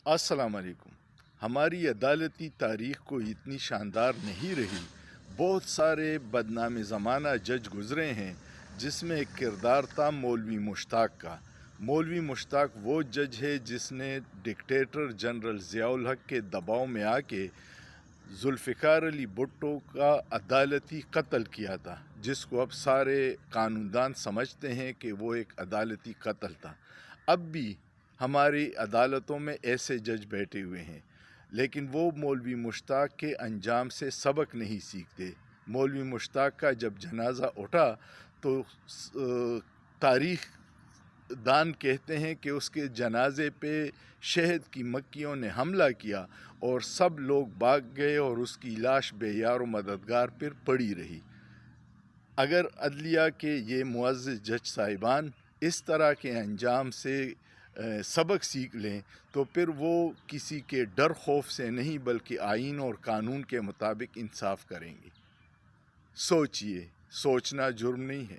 السلام علیکم۔ ہماری عدالتی تاریخ کو اتنی شاندار نہیں رہی۔ بہت سارے بدنام زمانہ جج گزرے ہیں، جس میں ایک کردار تھا مولوی مشتاق کا۔ مولوی مشتاق وہ جج ہے جس نے ڈکٹیٹر جنرل ضیاء الحق کے دباؤ میں آ کے ذوالفقار علی بھٹو کا عدالتی قتل کیا تھا، جس کو اب سارے قانون دان سمجھتے ہیں کہ وہ ایک عدالتی قتل تھا۔ اب بھی ہماری عدالتوں میں ایسے جج بیٹھے ہوئے ہیں، لیکن وہ مولوی مشتاق کے انجام سے سبق نہیں سیکھتے۔ مولوی مشتاق کا جب جنازہ اٹھا تو تاریخ دان کہتے ہیں کہ اس کے جنازے پہ شہد کی مکھیوں نے حملہ کیا اور سب لوگ بھاگ گئے اور اس کی لاش بے یار و مددگار پر پڑی رہی۔ اگر عدلیہ کے یہ معزز جج صاحبان اس طرح کے انجام سے سبق سیکھ لیں تو پھر وہ کسی کے ڈر خوف سے نہیں بلکہ آئین اور قانون کے مطابق انصاف کریں گے۔ سوچئے، سوچنا جرم نہیں ہے۔